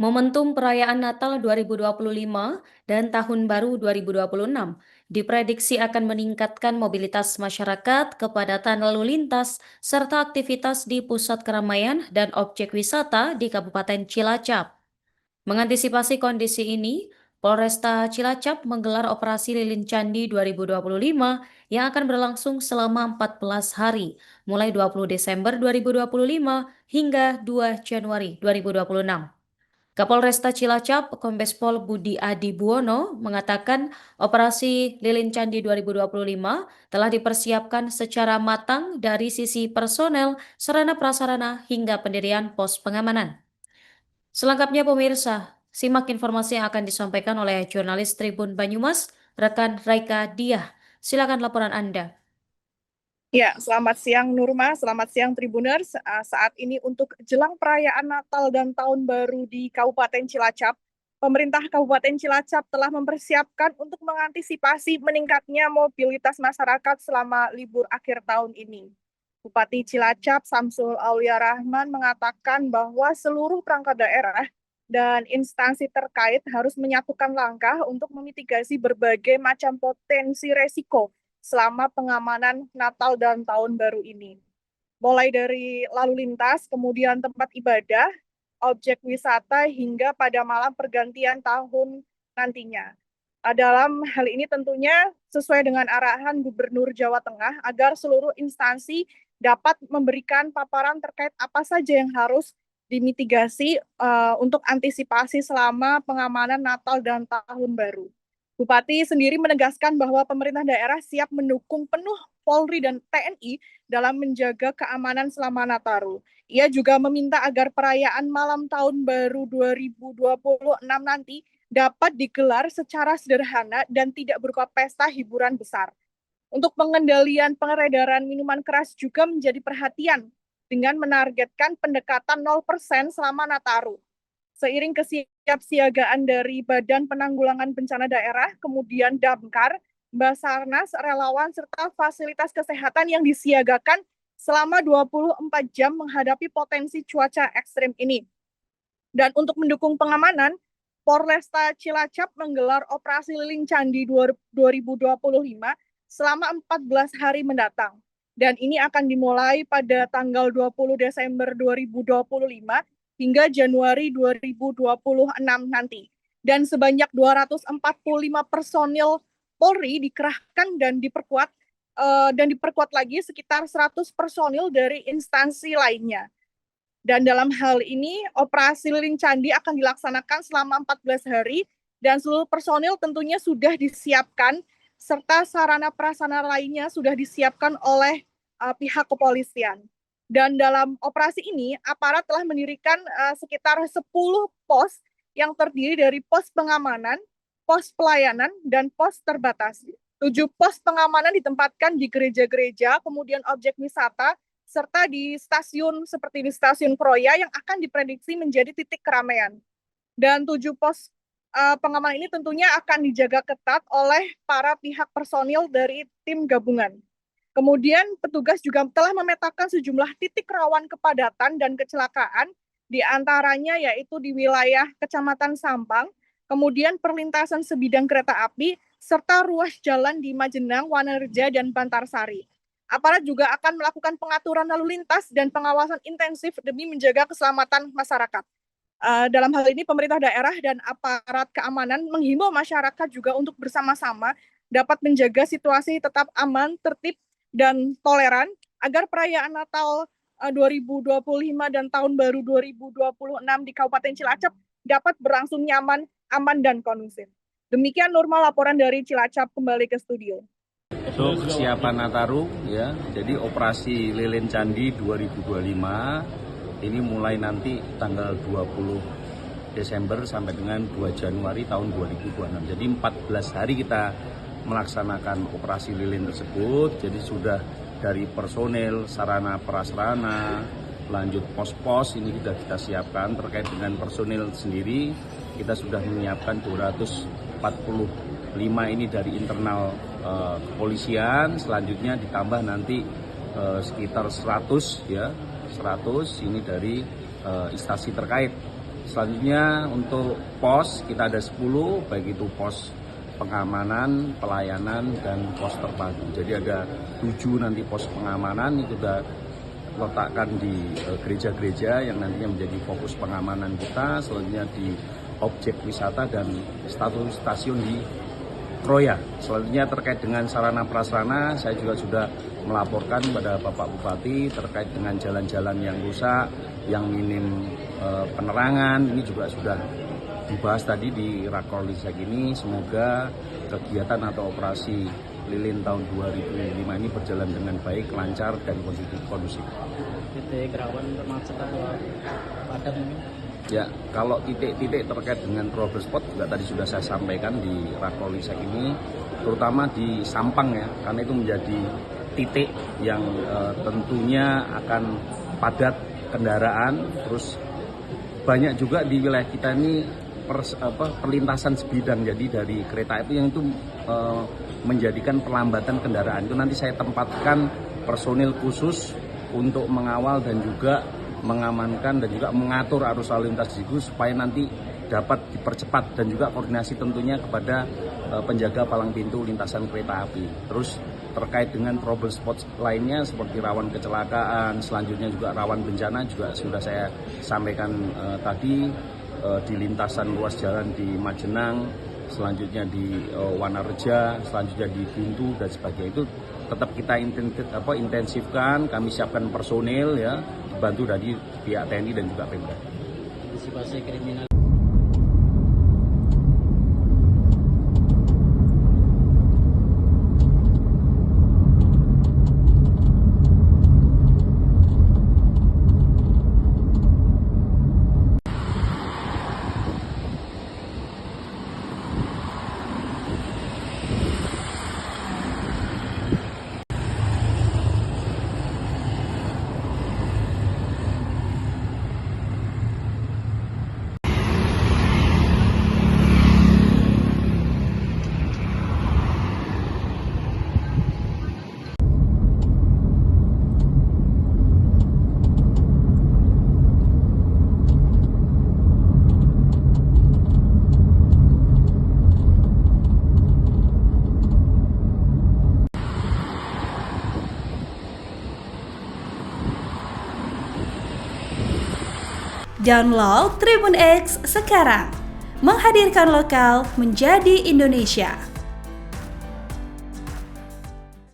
Momentum perayaan Natal 2025 dan Tahun Baru 2026 diprediksi akan meningkatkan mobilitas masyarakat, kepadatan lalu lintas, serta aktivitas di pusat keramaian dan objek wisata di Kabupaten Cilacap. Mengantisipasi kondisi ini, Polresta Cilacap menggelar operasi Lilin Candi 2025 yang akan berlangsung selama 14 hari, mulai 20 Desember 2025 hingga 2 Januari 2026. Kapolresta Cilacap, Kombes Pol Budi Adi Buwono, mengatakan operasi Lilin Candi 2025 telah dipersiapkan secara matang dari sisi personel, sarana prasarana, hingga pendirian pos pengamanan. Selengkapnya pemirsa, simak informasi yang akan disampaikan oleh jurnalis Tribun Banyumas, rekan Raika Diah. Silakan laporan Anda. Ya, selamat siang Nurma, selamat siang Tribuners. Saat ini untuk jelang perayaan Natal dan Tahun Baru di Kabupaten Cilacap, pemerintah Kabupaten Cilacap telah mempersiapkan untuk mengantisipasi meningkatnya mobilitas masyarakat selama libur akhir tahun ini. Bupati Cilacap Samsul Aulia Rahman mengatakan bahwa seluruh perangkat daerah dan instansi terkait harus menyatukan langkah untuk memitigasi berbagai macam potensi resiko selama pengamanan Natal dan Tahun Baru ini. Mulai dari lalu lintas, kemudian tempat ibadah, objek wisata, hingga pada malam pergantian tahun nantinya. Dalam hal ini tentunya sesuai dengan arahan Gubernur Jawa Tengah agar seluruh instansi dapat memberikan paparan terkait apa saja yang harus dimitigasi untuk antisipasi selama pengamanan Natal dan Tahun Baru. Bupati sendiri menegaskan bahwa pemerintah daerah siap mendukung penuh Polri dan TNI dalam menjaga keamanan selama Nataru. Ia juga meminta agar perayaan malam Tahun Baru 2026 nanti dapat digelar secara sederhana dan tidak berupa pesta hiburan besar. Untuk pengendalian peredaran minuman keras juga menjadi perhatian dengan menargetkan pendekatan 0% selama Nataru. Seiring kesiapsiagaan dari Badan Penanggulangan Bencana Daerah, kemudian Damkar, Basarnas, relawan, serta fasilitas kesehatan yang disiagakan selama 24 jam menghadapi potensi cuaca ekstrim ini. Dan untuk mendukung pengamanan, Polresta Cilacap menggelar operasi Lilin Candi 2025 selama 14 hari mendatang. Dan ini akan dimulai pada tanggal 20 Desember 2025 hingga Januari 2026 nanti. Dan sebanyak 245 personil Polri dikerahkan dan diperkuat lagi sekitar 100 personil dari instansi lainnya. Dan dalam hal ini, operasi Lilin Candi akan dilaksanakan selama 14 hari dan seluruh personil tentunya sudah disiapkan serta sarana prasarana lainnya sudah disiapkan oleh pihak kepolisian. Dan dalam operasi ini, aparat telah mendirikan sekitar 10 pos yang terdiri dari pos pengamanan, pos pelayanan, dan pos terbatas. 7 pos pengamanan ditempatkan di gereja-gereja, kemudian objek wisata, serta di stasiun seperti di Stasiun Kroya yang akan diprediksi menjadi titik keramaian. Dan 7 pos pengamanan ini tentunya akan dijaga ketat oleh para pihak personil dari tim gabungan. Kemudian petugas juga telah memetakan sejumlah titik rawan kepadatan dan kecelakaan, di antaranya yaitu di wilayah Kecamatan Sampang, kemudian perlintasan sebidang kereta api, serta ruas jalan di Majenang, Wanerja, dan Bantarsari. Aparat juga akan melakukan pengaturan lalu lintas dan pengawasan intensif demi menjaga keselamatan masyarakat. Dalam hal ini pemerintah daerah dan aparat keamanan menghimbau masyarakat juga untuk bersama-sama dapat menjaga situasi tetap aman, tertib, dan toleran agar perayaan Natal 2025 dan Tahun Baru 2026 di Kabupaten Cilacap dapat berlangsung nyaman, aman, dan kondusif. Demikian Nurma laporan dari Cilacap, kembali ke studio. Untuk kesiapan Nataru, ya, jadi operasi Lilin Candi 2025 ini mulai nanti tanggal 20 Desember sampai dengan 2 Januari tahun 2026. Jadi 14 hari kita melaksanakan operasi lilin tersebut. Jadi sudah dari personel, sarana prasarana, lanjut pos-pos ini sudah kita siapkan. Terkait dengan personel sendiri, kita sudah menyiapkan 245 ini dari internal kepolisian. Selanjutnya ditambah nanti sekitar 100 ya, 100 ini dari instansi terkait Selanjutnya untuk pos kita ada 10, baik itu pos pengamanan, pelayanan, dan pos terpadu. Jadi ada 7 nanti pos pengamanan, itu sudah letakkan di gereja-gereja yang nantinya menjadi fokus pengamanan kita. Selanjutnya di objek wisata dan stasiun di Kroya. Selanjutnya terkait dengan sarana prasarana, saya juga sudah melaporkan kepada Bapak Bupati terkait dengan jalan-jalan yang rusak, yang minim penerangan. Ini juga sudah dibahas tadi di Rakor Lisek ini. Semoga kegiatan atau operasi lilin tahun 2005 ini berjalan dengan baik, lancar, dan kondusif. Titik rawan macet atau padat mungkin? Ya, kalau titik-titik terkait dengan trouble spot juga tadi sudah saya sampaikan di Rakor Lisek ini, terutama di Sampang ya, karena itu menjadi titik yang tentunya akan padat kendaraan. Terus banyak juga di wilayah kita ini perlintasan sebidang, jadi dari kereta itu yang itu menjadikan perlambatan kendaraan. Itu nanti saya tempatkan personil khusus untuk mengawal dan juga mengamankan dan juga mengatur arus lalu lintas di situ supaya nanti dapat dipercepat, dan juga koordinasi tentunya kepada penjaga palang pintu lintasan kereta api. Terus terkait dengan trouble spot lainnya seperti rawan kecelakaan, selanjutnya juga rawan bencana juga sudah saya sampaikan tadi di lintasan ruas jalan di Majenang, selanjutnya di Wanareja, selanjutnya di Bintu dan sebagainya. Itu tetap kita intensifkan, kami siapkan personil ya, dibantu dari pihak TNI dan juga Pemda. Antisipasi kriminal. Download Tribun X sekarang, menghadirkan lokal menjadi Indonesia.